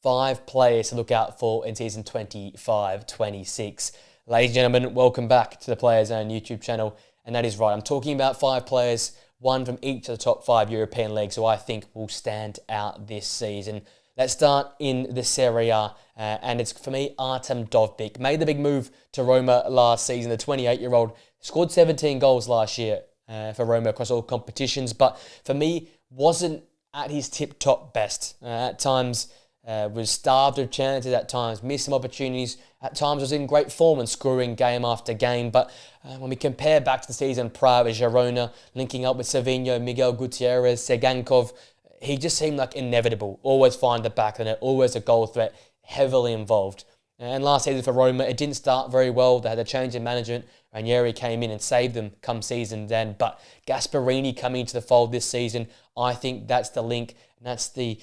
5 players to look out for in season 25-26. Ladies and gentlemen, welcome back to the Players Own YouTube channel. And that is right, I'm talking about 5 players, one from each of the top 5 European leagues who I think will stand out this season. Let's start in the Serie A, and it's, for me, Artem Dovbyk. Made the big move to Roma last season. The 28-year-old scored 17 goals last year for Roma across all competitions, but for me, wasn't at his tip-top best. At times, was starved of chances, at times missed some opportunities, at times was in great form and scoring game after game. But when we compare back to the season prior with Girona, linking up with Savinho, Miguel Gutierrez, Segankov, he just seemed like inevitable. Always find the back of the net, always a goal threat, heavily involved. And last season for Roma, it didn't start very well. They had a change in management. Ranieri came in and saved them come season then. But Gasperini coming into the fold this season, I think that's the link, and that's the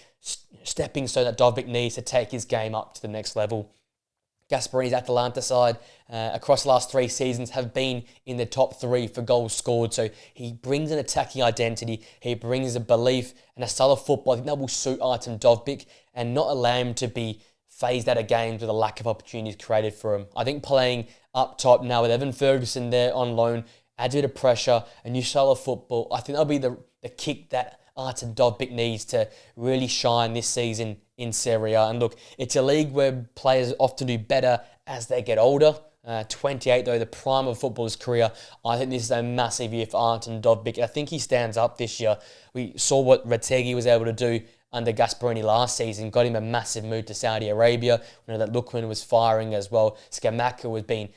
stepping stone that Dovbyk needs to take his game up to the next level. Gasperini's Atalanta side across the last 3 seasons have been in the top 3 for goals scored. So he brings an attacking identity. He brings a belief and a style of football. I think that will suit Artem Dovbyk and not allow him to be phased out of games with a lack of opportunities created for him. I think playing up top now with Evan Ferguson there on loan adds a bit of pressure, a new style of football. I think that'll be the kick that Artem Dovbyk needs to really shine this season in Serie A. And look, it's a league where players often do better as they get older. 28 though, the prime of footballer's career. I think this is a massive year for Artem Dovbyk. I think he stands up this year. We saw what Retegui was able to do under Gasperini last season, got him a massive move to Saudi Arabia. We know that Lookman was firing as well. Scamacca was being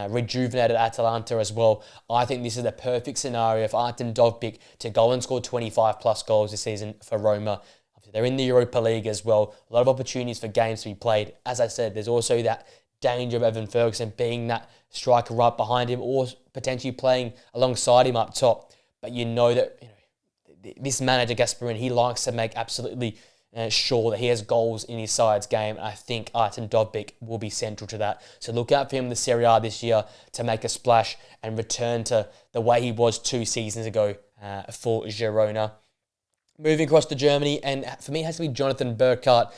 rejuvenated at Atalanta as well. I think this is the perfect scenario for Artem Dovbyk to go and score 25 plus goals this season for Roma. They're in the Europa League as well. A lot of opportunities for games to be played. As I said, there's also that danger of Evan Ferguson being that striker right behind him or potentially playing alongside him up top. But you know that this manager, Gasperini, he likes to make absolutely sure that he has goals in his side's game. And I think Artem Dovbyk will be central to that. So look out for him in the Serie A this year to make a splash and return to the way he was 2 seasons ago for Girona. Moving across to Germany, and for me it has to be Jonathan Burkardt,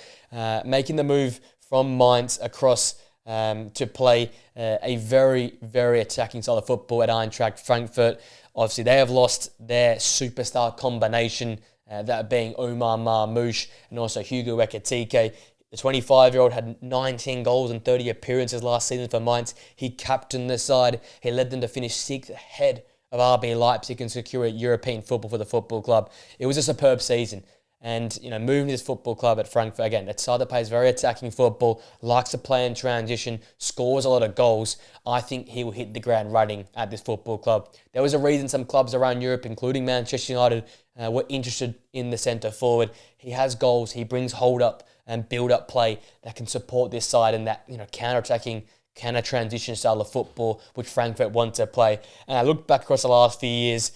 making the move from Mainz across to play a very, very attacking style of football at Eintracht Frankfurt. Obviously, they have lost their superstar combination, that being Omar Marmoush and also Hugo Ekitike. The 25-year-old had 19 goals and 30 appearances last season for Mainz. He captained the side. He led them to finish 6th ahead of RB Leipzig and secure European football for the football club. It was a superb season. And, moving to this football club at Frankfurt, again, a side that plays very attacking football, likes to play in transition, scores a lot of goals. I think he will hit the ground running at this football club. There was a reason some clubs around Europe, including Manchester United, were interested in the centre forward. He has goals, he brings hold-up and build-up play that can support this side and that, counter-attacking, counter-transition style of football which Frankfurt want to play. And I look back across the last few years,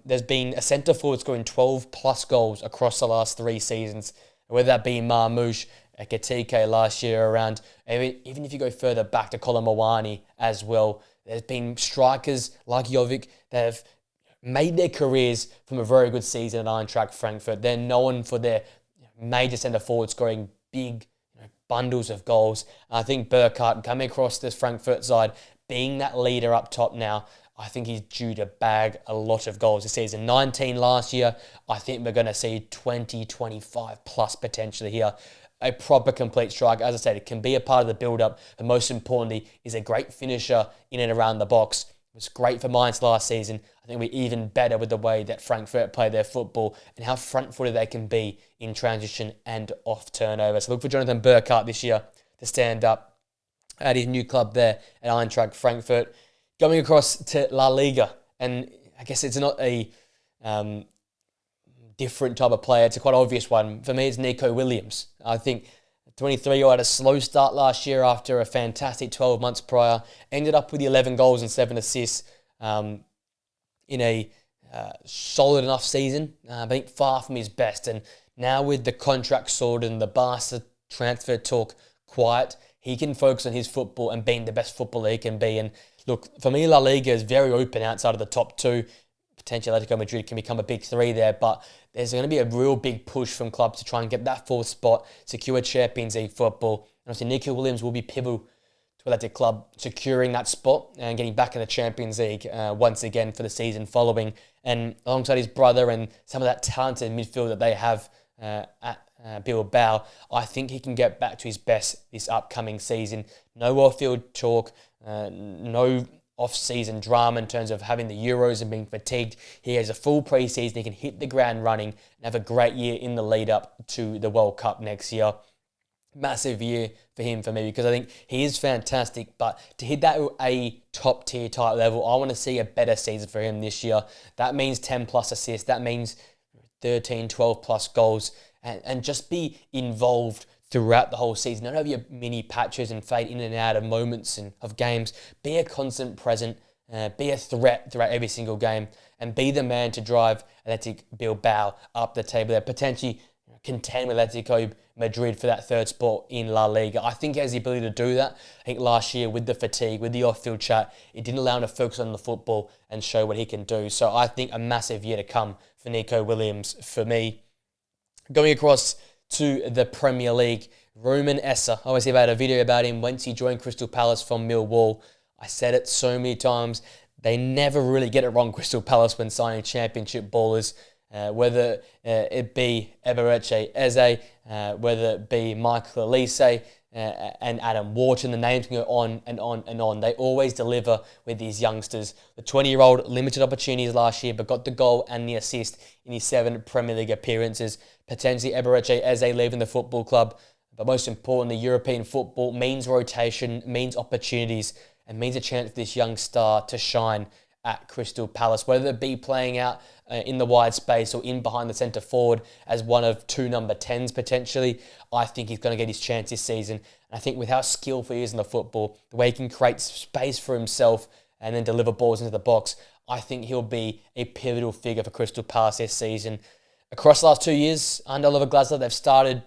there's been a centre forward scoring 12 plus goals across the last 3 seasons, whether that be Marmoush, Ekitike last year around, even if you go further back to Colin Mawani as well. There's been strikers like Jovic that have made their careers from a very good season at Eintracht Frankfurt. They're known for their major centre forward scoring big bundles of goals. I think Burkardt coming across this Frankfurt side, being that leader up top now, I think he's due to bag a lot of goals this season. 19 last year. I think we're going to see 20, 25 plus potentially here. A proper complete striker. As I said, it can be a part of the build-up, but most importantly, is a great finisher in and around the box. It was great for Mainz last season. I think we're even better with the way that Frankfurt play their football and how front-footed they can be in transition and off turnover. So look for Jonathan Burkardt this year to stand up at his new club there at Eintracht Frankfurt. Going across to La Liga, and I guess it's not a different type of player. It's a quite obvious one. For me, it's Nico Williams. I think 23-year-old had a slow start last year after a fantastic 12 months prior. Ended up with 11 goals and 7 assists in a solid enough season. I think far from his best. And now with the contract sorted and the Barca transfer talk quiet, he can focus on his football and being the best footballer he can be. And look, for me, La Liga is very open outside of the top 2. potentially Atletico Madrid can become a big three there, but there's going to be a real big push from clubs to try and get that fourth spot, secure Champions League football. And obviously Nico Williams will be pivotal to Athletic Club securing that spot and getting back in the Champions League once again for the season following. And alongside his brother and some of that talented midfield that they have at Bilbao, I think he can get back to his best this upcoming season. No off-field talk, no off-season drama in terms of having the Euros and being fatigued. He has a full pre-season. He can hit the ground running and have a great year in the lead-up to the World Cup next year. Massive year for him, for me, because I think he is fantastic, but to hit that a top tier type level, I want to see a better season for him this year. That means 10 plus assists, that means 13, 12 plus goals, and just be involved throughout the whole season. Don't have your mini patches and fade in and out of moments and of games. Be a constant present, be a threat throughout every single game, and be the man to drive Athletic Bilbao up the table there, potentially contend with Atletico Madrid for that third spot in La Liga. I think he has the ability to do that. I think last year with the fatigue, with the off-field chat, it didn't allow him to focus on the football and show what he can do. So I think a massive year to come for Nico Williams for me. Going across to the Premier League, Roman Essa. I obviously made a video about him once he joined Crystal Palace from Millwall. I said it so many times. They never really get it wrong, Crystal Palace, when signing championship ballers. Whether it be Eberechi Eze, whether it be Michael Elise and Adam Wharton, the names can go on and on and on. They always deliver with these youngsters. The 20-year-old limited opportunities last year, but got the goal and the assist in his 7 Premier League appearances. Potentially Eberechi Eze leaving the football club, but most importantly, European football means rotation, means opportunities, and means a chance for this young star to shine at Crystal Palace, whether it be playing out in the wide space or in behind the centre forward as one of 2 number 10s potentially. I think he's going to get his chance this season. And I think with how skillful he is in the football, the way he can create space for himself and then deliver balls into the box, I think he'll be a pivotal figure for Crystal Palace this season. Across the last 2 years, under Oliver Glasner, they've started,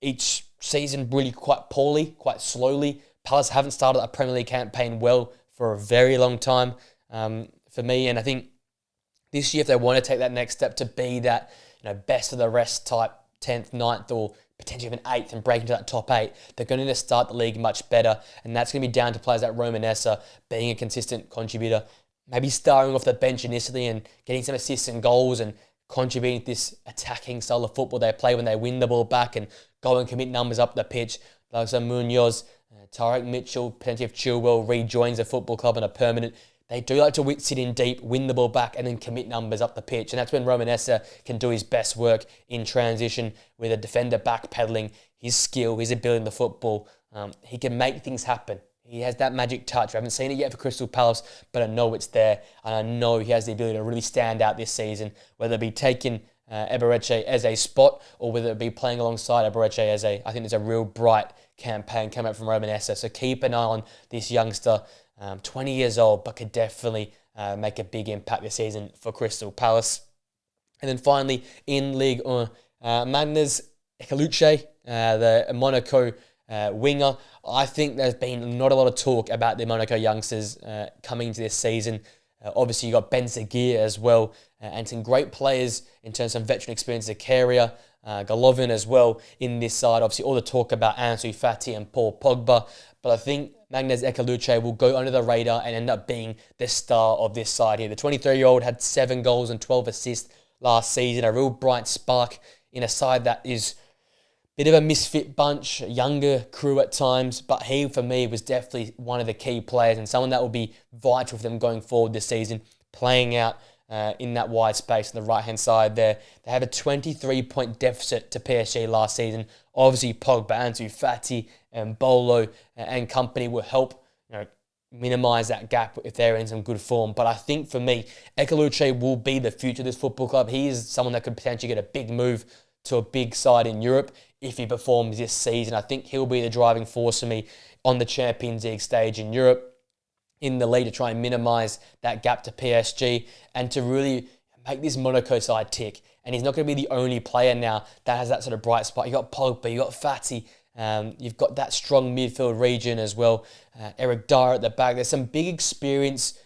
each season really quite poorly, quite slowly. Palace haven't started a Premier League campaign well for a very long time for me. And I think this year, if they want to take that next step to be that best of the rest type 10th, 9th, or potentially even 8th and break into that top 8, they're going to need to start the league much better. And that's going to be down to players like Roman Essa being a consistent contributor, maybe starting off the bench initially and getting some assists and goals and contributing to this attacking style of football they play when they win the ball back and go and commit numbers up the pitch. Like Munoz, Tarek Mitchell, potentially if Chilwell rejoins the football club on a permanent, they do like to sit in deep, win the ball back, and then commit numbers up the pitch. And that's when Roman Essa can do his best work in transition with a defender backpedaling, his skill, his ability in the football. He can make things happen. He has that magic touch. I haven't seen it yet for Crystal Palace, but I know it's there. And I know he has the ability to really stand out this season, whether it be taking Eberechi as a spot or whether it be playing alongside Eberechi as I think there's a real bright campaign coming up from Roman Essa. So keep an eye on this youngster, 20 years old, but could definitely make a big impact this season for Crystal Palace. And then finally, in Ligue 1, Magnus Ekaluche, the Monaco winger. I think there's been not a lot of talk about the Monaco youngsters coming into this season. Obviously, you got Ben Seguir as well, and some great players in terms of veteran experience, Zakaria, Golovin as well in this side. Obviously, all the talk about Ansu Fati and Paul Pogba, but I think Magnus Ekaluche will go under the radar and end up being the star of this side here. The 23-year-old had 7 goals and 12 assists last season, a real bright spark in a side that is bit of a misfit bunch, a younger crew at times, but he, for me, was definitely one of the key players and someone that will be vital for them going forward this season, playing out in that wide space on the right-hand side there. They have a 23-point deficit to PSG last season. Obviously, Pogba, Ansu Fati, and Bolo and company will help minimise that gap if they're in some good form. But I think, for me, Ekaluche will be the future of this football club. He is someone that could potentially get a big move to a big side in Europe if he performs this season. I think he'll be the driving force for me on the Champions League stage in Europe, in the league, to try and minimise that gap to PSG and to really make this Monaco side tick. And he's not going to be the only player now that has that sort of bright spot. You got Pogba, you got Fati, you've got that strong midfield region as well. Eric Dyer at the back. There's some big experience,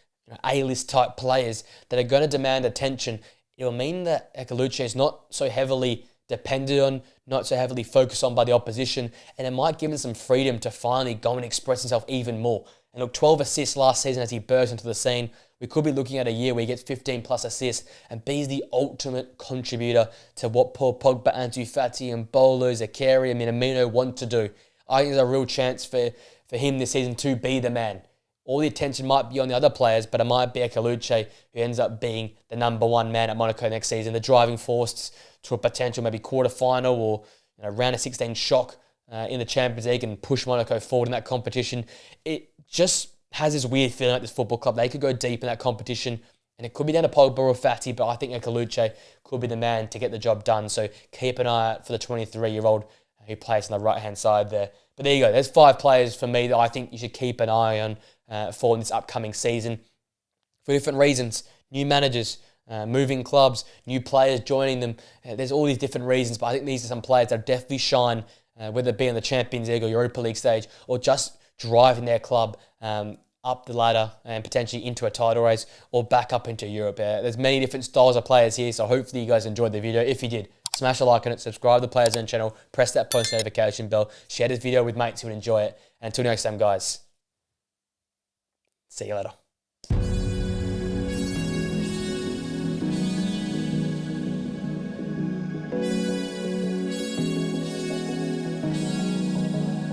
A-list type players that are going to demand attention, it will mean that Ekaluche is not so heavily depended on, not so heavily focused on by the opposition, and it might give him some freedom to finally go and express himself even more. And look, 12 assists last season as he burst into the scene. We could be looking at a year where he gets 15 plus assists and be the ultimate contributor to what Paul Pogba, Ansu Fati, and Bolo, Zakaria, Minamino want to do. I think there's a real chance for him this season to be the man. All the attention might be on the other players, but it might be Ekaluche who ends up being the number one man at Monaco next season, the driving force to a potential maybe quarterfinal or round of 16 shock in the Champions League and push Monaco forward in that competition. It just has this weird feeling like this football club. They could go deep in that competition, and it could be down to Pogba or Fati, but I think Ekaluche could be the man to get the job done. So keep an eye out for the 23-year-old who plays on the right-hand side there. But there you go. There's 5 players for me that I think you should keep an eye on for this upcoming season for different reasons. New managers, moving clubs, new players joining them. There's all these different reasons, but I think these are some players that definitely shine, whether it be on the Champions League or Europa League stage, or just driving their club up the ladder and potentially into a title race or back up into Europe. There's many different styles of players here, so hopefully you guys enjoyed the video. If you did, smash a like on it, subscribe to the Players Zone channel, press that post notification bell, share this video with mates who would enjoy it. And until next time, guys, see you later.